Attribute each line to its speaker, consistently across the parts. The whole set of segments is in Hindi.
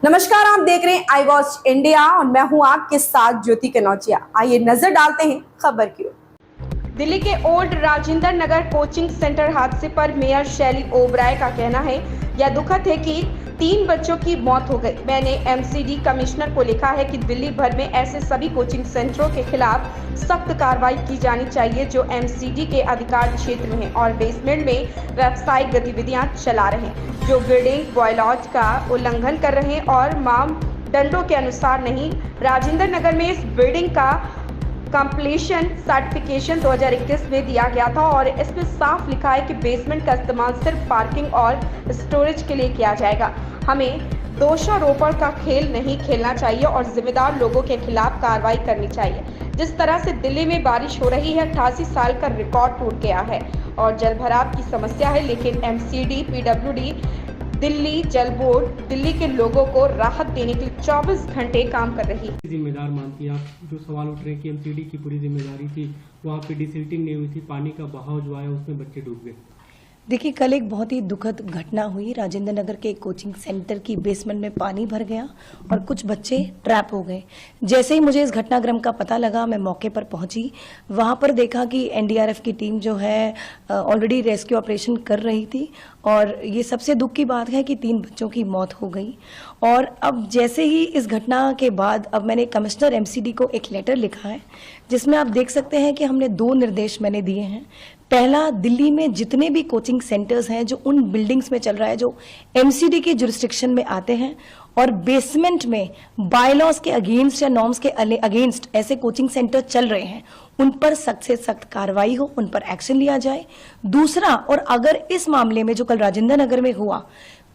Speaker 1: नमस्कार, आप देख रहे हैं आई वॉच इंडिया और मैं हूं आपके साथ ज्योति कनौजिया। आइए नजर डालते हैं खबर की ओर। दिल्ली के old Rajendra Nagar coaching centre हादसे पर मेयर शैली ओबराय का कहना है, यह दुखद है कि 3 बच्चों की मौत हो गई। मैंने एमसीडी कमिश्नर को लिखा है कि दिल्ली भर में ऐसे सभी कोचिंग सेंटरों के खिलाफ सख्त कार्रवाई की जानी चाहिए जो एमसीडी के अधिकार क्षेत्र में है और बेसमेंट में व्यावसायिक गतिविधियां चला रहे हैं, जो बिल्डिंग बॉयलॉज का उल्लंघन कर रहे हैं और मानदंडों के अनुसार नहीं। राजेंद्र नगर में इस बिल्डिंग का कंप्लीशन सर्टिफिकेशन 2021 में दिया गया था और इसमें साफ लिखा है कि बेसमेंट का इस्तेमाल सिर्फ पार्किंग और स्टोरेज के लिए किया जाएगा। हमें दोषारोपण का खेल नहीं खेलना चाहिए और जिम्मेदार लोगों के खिलाफ कार्रवाई करनी चाहिए। जिस तरह से दिल्ली में बारिश हो रही है, 88 साल का रिकॉर्ड टूट गया है और जलभराव की समस्या है, लेकिन एमसीडी, पीडब्ल्यूडी, दिल्ली जल बोर्ड दिल्ली के लोगों को राहत देने के लिए 24 घंटे काम कर रही है।
Speaker 2: जिम्मेदार मानती है आप? जो सवाल उठ रहे हैं कि एमसीडी की पूरी जिम्मेदारी थी, वहाँ पे डिसिल्टिंग नहीं हुई थी, पानी का बहाव जो आया उसमें बच्चे डूब गए।
Speaker 3: देखिए, कल एक बहुत ही दुखद घटना हुई। राजेंद्र नगर के एक कोचिंग सेंटर की बेसमेंट में पानी भर गया और कुछ बच्चे ट्रैप हो गए। जैसे ही मुझे इस घटनाक्रम का पता लगा, मैं मौके पर पहुंची। वहां पर देखा कि एनडीआरएफ की टीम जो है ऑलरेडी रेस्क्यू ऑपरेशन कर रही थी और ये सबसे दुख की बात है कि 3 बच्चों की मौत हो गई। और अब जैसे ही इस घटना के बाद अब मैंने कमिश्नर एमसीडी को एक लेटर लिखा है, जिसमें आप देख सकते हैं कि हमने 2 निर्देश मैंने दिए हैं। पहला, दिल्ली में जितने भी कोचिंग सेंटर्स हैं जो उन बिल्डिंग्स में चल रहा है जो एमसीडी के जुरिस्डिक्शन में आते हैं और बेसमेंट में बायलॉज के अगेंस्ट या नॉर्म्स के अगेंस्ट ऐसे कोचिंग सेंटर चल रहे हैं, उन पर सख्त से सख्त कार्रवाई हो, उन पर एक्शन लिया जाए। दूसरा, और अगर इस मामले में जो कल राजेंद्र नगर में हुआ,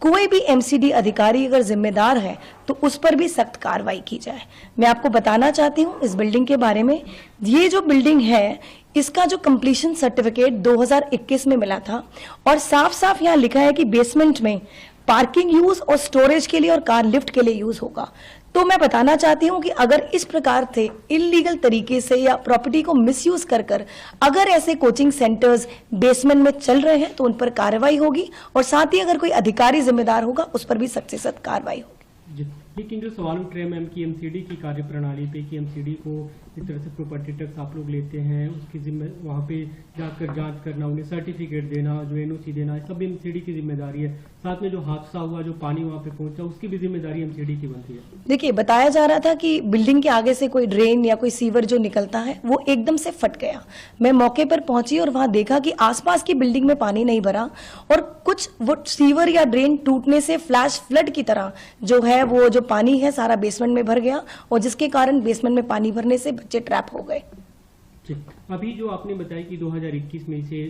Speaker 3: कोई भी एमसीडी अधिकारी अगर जिम्मेदार है तो उस पर भी सख्त कार्रवाई की जाए। मैं आपको बताना चाहती हूँ इस बिल्डिंग के बारे में। ये जो बिल्डिंग है, इसका जो कंप्लीशन सर्टिफिकेट 2021 में मिला था और साफ साफ यहाँ लिखा है कि बेसमेंट में पार्किंग यूज और स्टोरेज के लिए और कार लिफ्ट के लिए यूज होगा। तो मैं बताना चाहती हूं कि अगर इस प्रकार से इलीगल तरीके से या प्रॉपर्टी को मिसयूज कर अगर ऐसे कोचिंग सेंटर्स बेसमेंट में चल रहे हैं तो उन पर कार्रवाई होगी और साथ ही अगर कोई अधिकारी जिम्मेदार होगा उस पर भी सख्त से सख्त कार्रवाई होगी।
Speaker 2: लेकिन जो सवाल उठ रहे हैं मैम की एमसीडी की कार्यप्रणाली पे कि एमसीडी को इस तरह से प्रॉपर्टी टैक्स आप लोग लेते हैं, उसकी जिम्मे वहाँ पे जाकर जांच करना, उन्हें सर्टिफिकेट देना, जो एनओसी देना, सब एमसीडी की जिम्मेदारी है। साथ में जो हादसा हुआ, जो पानी वहाँ पे पहुंचा, उसकी भी जिम्मेदारी एमसीडी की बनती है।
Speaker 3: देखिए, बताया जा रहा था कि बिल्डिंग के आगे से कोई ड्रेन या कोई सीवर जो निकलता है वो एकदम से फट गया। मैं मौके पर पहुंची और वहां देखा कि आसपास की बिल्डिंग में पानी नहीं भरा और कुछ वो सीवर या ड्रेन टूटने से फ्लैश फ्लड की तरह जो है वो जो पानी है सारा बेसमेंट में भर गया और जिसके कारण बेसमेंट में पानी भरने से बच्चे ट्रैप हो गए।
Speaker 2: अभी जो आपने बताया कि 2021 में इसे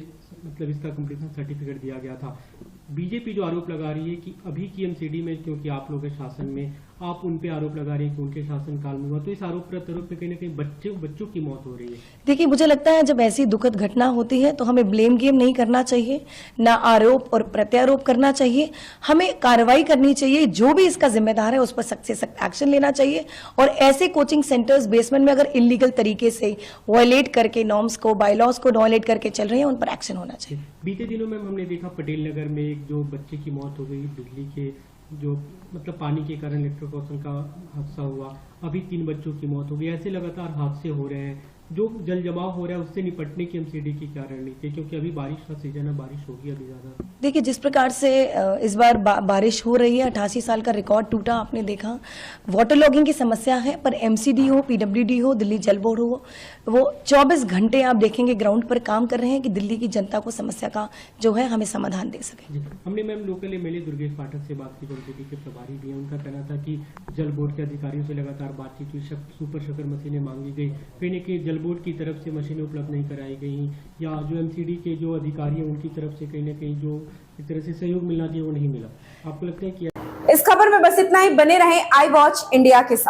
Speaker 2: मतलब इसका कंप्लीशन सर्टिफिकेट दिया गया था, बीजेपी जो आरोप लगा रही है कि अभी की एमसीडी में क्योंकि आप लोग के शासन में, आप उन पे आरोप लगा रहे हैं कि उनके शासन काल में हुआ, तो इस आरोप प्रत्यारोप पे कहीं ना कहीं बच्चों की मौत हो रही है।
Speaker 3: देखिए, मुझे लगता है जब ऐसी दुखद घटना होती है तो हमें ब्लेम गेम नहीं करना चाहिए, ना आरोप और प्रत्यारोप करना चाहिए। हमें कार्रवाई करनी चाहिए, जो भी इसका जिम्मेदार है उस पर सख्त से सख्त एक्शन लेना चाहिए और ऐसे कोचिंग सेंटर्स बेसमेंट में अगर इलीगल तरीके से वायलेट करके नॉर्म्स को, बायलॉज को वायलेट करके चल रहे हैं, उन पर एक्शन होना चाहिए।
Speaker 2: बीते दिनों में हमने देखा पटेल नगर में एक जो बच्चे की मौत हो गई, बिजली के जो मतलब पानी के कारण इलेक्ट्रोक्यूशन का हादसा हुआ, अभी 3 बच्चों की मौत हो गई। ऐसे लगातार हादसे हो रहे हैं, जो जल जमाव हो रहा है उससे निपटने की एमसीडी की क्या रणनीति है? क्योंकि अभी बारिश का सीजन है, बारिश होगी अभी ज्यादा।
Speaker 3: देखिए, जिस प्रकार से इस बार बारिश हो रही है, 88 साल का रिकॉर्ड टूटा, आपने देखा। वाटर लॉगिंग की समस्या है, पर एमसीडी हो, पीडब्ल्यूडी हो, दिल्ली जल बोर्ड हो, वो 24 घंटे आप देखेंगे ग्राउंड पर काम कर रहे हैं कि दिल्ली की जनता को समस्या का जो है हमें समाधान दे सके।
Speaker 2: हमने मैम लोकल एमएलए दुर्गेश पाठक से बात की, जो एमसीडी के प्रभारी भी हैं। उनका कहना था कि जल बोर्ड के अधिकारियों से लगातार बातचीत हुई, सुपर शकर मशीनें मांगी गई, कहीं न कहीं जल बोर्ड की तरफ से मशीनें उपलब्ध नहीं कराई गई, या जो एमसीडी के जो अधिकारी हैं उनकी तरफ से कहीं ना कहीं जो इस तरह से सहयोग मिलना चाहिए वो नहीं मिला। आपको लगता है कि
Speaker 1: इस खबर में बस इतना ही। बने रहें आई वॉच इंडिया के साथ।